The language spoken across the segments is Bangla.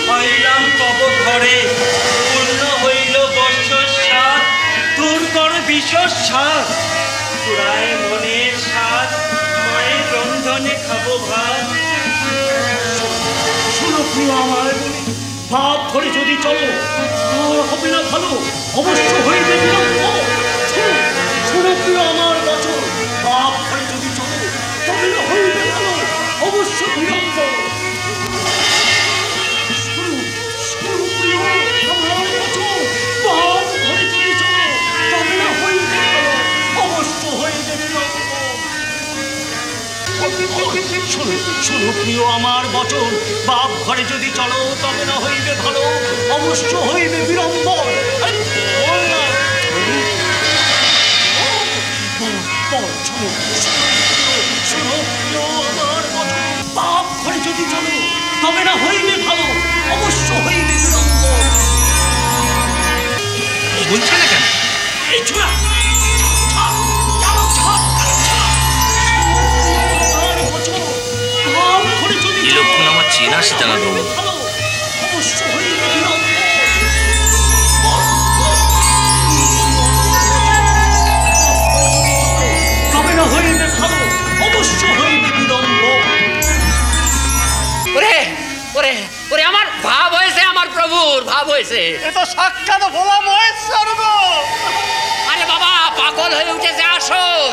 হইলাম কব ঘরে, পূর্ণ হইল বৎসর সাত, দূর কর বিশ্বর সাত, পুরায় মনের সাত, মায়ের রন্ধনে খাবো ভাত। শোনো প্রিয় আমার, ভাব করে যদি চলো হবে না ভালো, অবশ্য হইবে বিলম্ব। শোনো প্রিয় আমার বচন, ভাব করে যদি চলো তবে না হইবে ভালো, অবশ্য বিলম্ব। শোনো প্রিয় আমার বচন, বাপ ঘরে যদি চলো তবে না হইবে ভালো, অবশ্য হইবে বিলম্ব। শোনো প্রিয় আমার বচন, বাপ ঘরে যদি চলো তবে না হইবে ভালো, অবশ্য হইবে বিলম্ব। বলছে না কেন? এই ছোড়া লক্ষণ আমার চেনা সীতানাথ বাবু। আমার ভাব হয়েছে, আমার প্রভুর ভাব হয়েছে। এটা সাক্ষাৎ ভোলা মহেশ্বর গো। আরে বাবা, পাগল হয়ে উঠেছে আসর।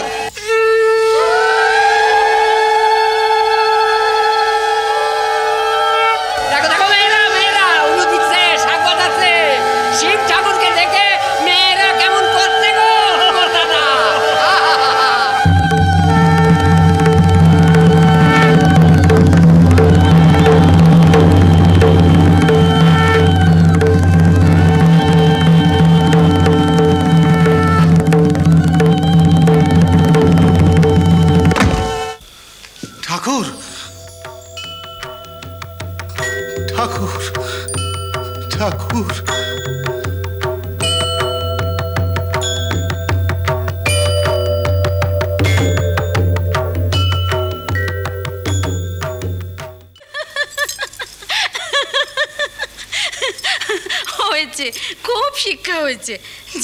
দেখো দেখো মেয়েরা, মেয়েরা উলু দিচ্ছে, শাক বাজাচ্ছে, শিব ঠাকুরকে দেখে মেয়েরা কেমন করছে গো দাদা। ঠাকুর, ঠাকুর, ঠাকুর, হয়েছে, খুব শিক্ষা হয়েছে।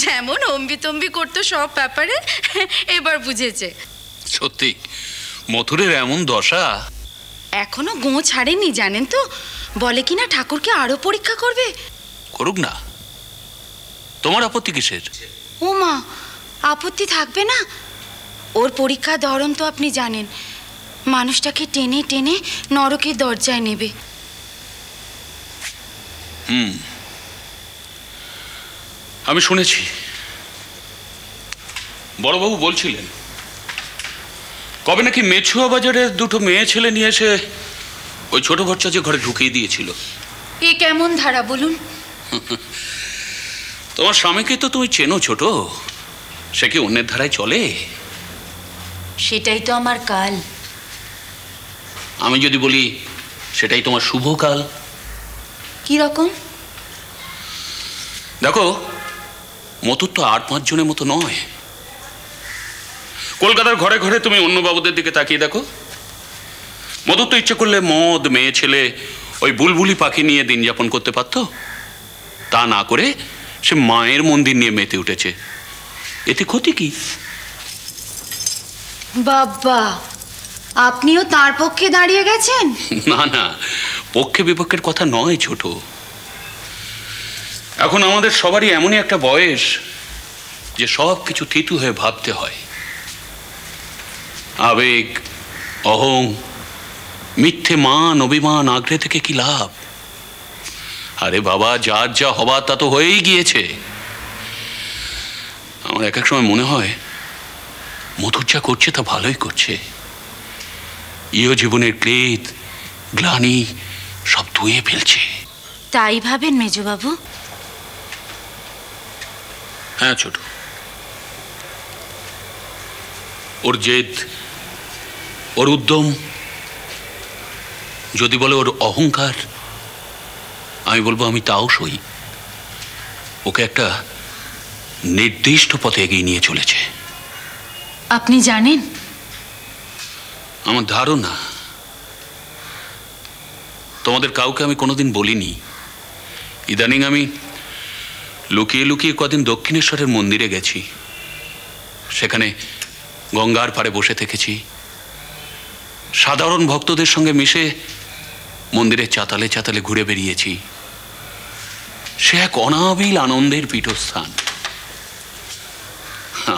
যেমন অম্বিতম্বি করতো সব ব্যাপারে, এবার বুঝেছে। সত্যি মথুরের এমন দশা। এখনো গো ছাড়েনি জানেন তো, বলে কিনা ঠাকুরকে আরো পরীক্ষা করবে। করুক না, তোমার আপত্তি কিসের? ও মা, আপত্তি থাকবে না? ওর পরীক্ষার ধরন তো আপনি জানেন, মানুষটাকে টেনে টেনে নরকের দরজায় নেবে। আমি শুনেছি, বড়বাবু বলছিলেন কবে নাকি মেছুয়া বাজারে দুটো মেয়ে ছেলে নিয়ে এসে ওই ছোট ভট্টাচার্য ঘরে ঢুকিয়ে দিয়েছিল। এ কেমন ধারা বলুন? তোমার স্বামীকে তো তুমি চেনো ছোট, সে কি অন্যের ধারায় চলে? সেটাই তো আমার কাল। আমি যদি বলি সেটাই তোমার শুভ কাল। কি রকম? দেখো, মতুর তো 8-5 জনের মতো নয়। কলকাতার ঘরে ঘরে তুমি অন্য বাবুদের দিকে তাকিয়ে দেখো, মধুর তো ইচ্ছে করলে মদ, মেয়ে ছেলে, ওই বুলবুলি পাখি নিয়ে দিন যাপন করতে পারত। তা না করে সে মায়ের মন্দির নিয়ে মেতে উঠেছে। এতে ক্ষতি কি? বাবা, আপনিও তার পক্ষে দাঁড়িয়ে গেছেন? না না, পক্ষে বিপক্ষের কথা নয় ছোট। এখন আমাদের সবারই এমনই একটা বয়স যে সব কিছু থিতু হয়ে ভাবতে হয়। আবেগ, অহং, মিথ্যে মান, অভিমান আগ্রে থেকে কি লাভ? আরে বাবা, যার যা হবার তা তো হয়েই গিয়েছে। আমার এক এক সময় মনে হয় মধুর যা করছে তা ভালোই করছে। ইহ জীবনের ক্লেদ, গ্লানি সব ধুয়ে ফেলছে। তাই ভাবেন মেজবাবু? হ্যাঁ ছোট, ওর জেদ, ওর উদ্যম, যদি বলে ওর অহংকার, আমি বলবো আমি তাও সই। ওকে একটা নির্দিষ্ট পথে এগিয়ে নিয়ে চলেছে। আপনি জানেন? আমার ধারণা তোমাদের কাউকে আমি কোনোদিন বলিনি, ইদানিং আমি লুকিয়ে লুকিয়ে কদিন দক্ষিণেশ্বরের মন্দিরে গেছি। সেখানে গঙ্গার পাড়ে বসে থেকেছি, সাধারণ ভক্তদের সঙ্গে মিশে মন্দিরের চাতালে চাতালে ঘুরে বেরিয়েছি। সে এক অনাবিল আনন্দের পীঠস্থান।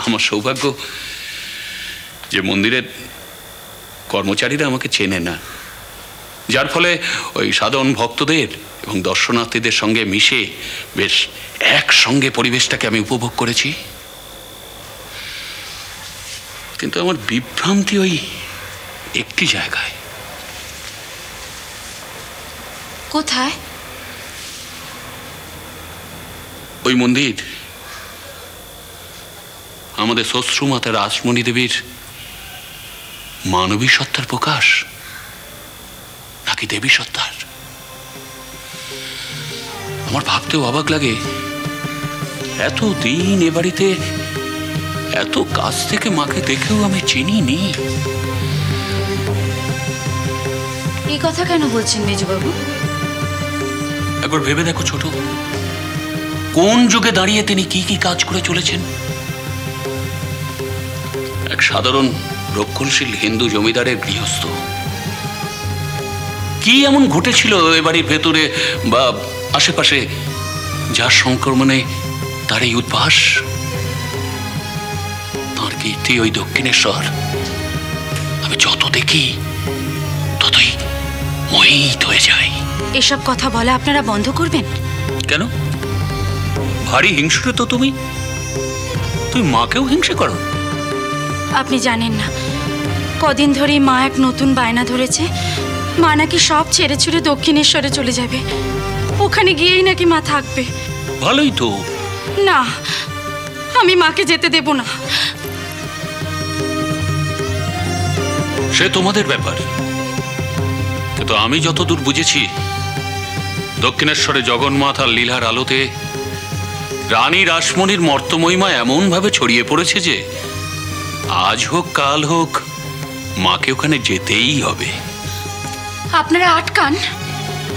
আমার সৌভাগ্য যে মন্দিরের কর্মচারীরা আমাকে চেনে না, যার ফলে ওই সাধারণ ভক্তদের এবং দর্শনার্থীদের সঙ্গে মিশে বেশ একসঙ্গে পরিবেশটাকে আমি উপভোগ করেছি। কিন্তু আমার বিভ্রান্তি ওই একটি জায়গায়। কোথায়? ওই মন্দির আমাদের শ্বশ্রুমাতা রাসমণি দেবীর মানবী সত্তার প্রকাশ নাকি দেবী সত্তার? আমার ভাবতেও অবাক লাগে, এতদিন এ বাড়িতে এত কাছ থেকে মাকে দেখেও আমি চিনিনি। এই কথা কেন বলছেন মেজবাবু? একবার ভেবে দেখো ছোট, কোন যুগে দাঁড়িয়ে তিনি কি কি কাজ করে চলেছেন। এক সাধারণ রক্ষণশীল হিন্দু জমিদারের গৃহস্থ। কি এমন ঘটেছিল এ বাড়ির ভেতরে বা আশেপাশে যার সংক্রমণে তার এই উদ্ভাস? তাঁর কীর্তি ওই দক্ষিণেশ্বর আমি যত দেখি ততই মোহিত হয়ে যাই। এসব কথা বলা আপনারা বন্ধ করবেন। কেন? ভারী হিংস্র তো তুমি মাকেও হিংসে করো। আপনি জানেন না, কদিন ধরেই মা এক নতুন বায়না ধরেছে। মা নাকি সব ছেড়ে ছুড়ে দক্ষিণেশ্বরে চলে যাবে, ওখানে গিয়েই নাকি মা থাকবে। ভালোই তো। না, আমি মাকে যেতে দেব না। সে তোমাদের ব্যাপার, কিন্তু আমি যতদূর বুঝেছি দক্ষিণেশ্বরে জগন্নাথ আর লীলার আলোতে রানী রাসমণির মর্তমহিমা এমন ভাবে ছড়িয়ে পড়েছে যে আজ হোক কাল হোক মাকে ওখানে যেতেই হবে। আপনারা আটকান।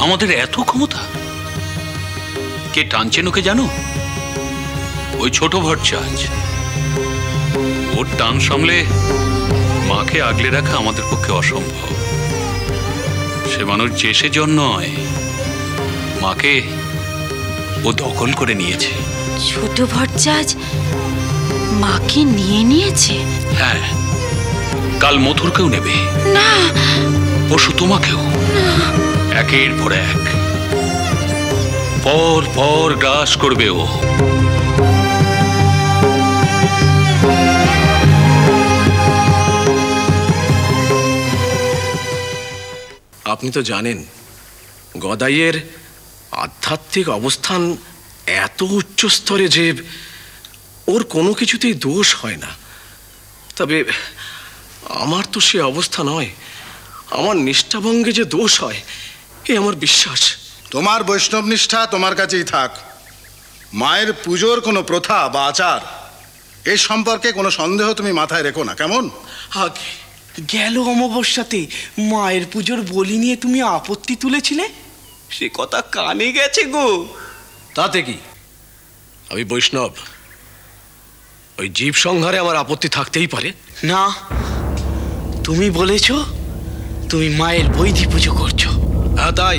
আমাদের এত ক্ষমতা? কে টানছেন ওকে জানো? ওই ছোট ভট্টাচ। ওর টান সামলে মাকে আগলে রাখা আমাদের পক্ষে অসম্ভব। সে মানুষ যে সেজন নয়, মাকে ও দখল করে নিয়েছে। ছোট ভট্টাচ মাকে নিয়ে নিয়েছে? হ্যাঁ, কাল মথুরকেও নেবে। না, পরশু তোমাকেও। একের পর এক পর পর গ্রাস করবে ও। আপনি তো জানেন গদাইয়ের আধ্যাত্মিক অবস্থান এত উচ্চ স্তরে যে ওর কোনো কিছুতেই দোষ হয় না। তবে আমার তো সে অবস্থা নয়। আমার নিষ্ঠাভঙ্গে যে দোষ হয় এ আমার বিশ্বাস। তোমার বৈষ্ণব নিষ্ঠা তোমার কাছেই থাক। মায়ের পুজোর কোনো প্রথা বা আচার এই সম্পর্কে কোনো সন্দেহ তুমি মাথায় রেখো না, কেমন? আগে গেল অমাবস্যাতে মায়ের পুজোর বলি নিয়ে তুমি আপত্তি তুলেছিলে, সে কথা কানে গেছে গো। তাতে কি? আমি বৈষ্ণব, ওই জীব সংহারে আমার আপত্তি থাকতেই পারে না, তুমি বলেছ তুমি মায়ের বৈধি পুজো করছো। হ্যাঁ তাই।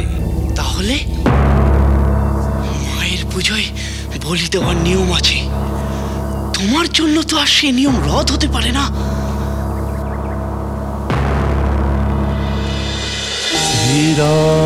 তাহলে মায়ের পুজোয় বলি দেওয়ার নিয়ম আছে, তোমার জন্য তো আর সে নিয়ম রদ হতে পারে না। শ্রীরাম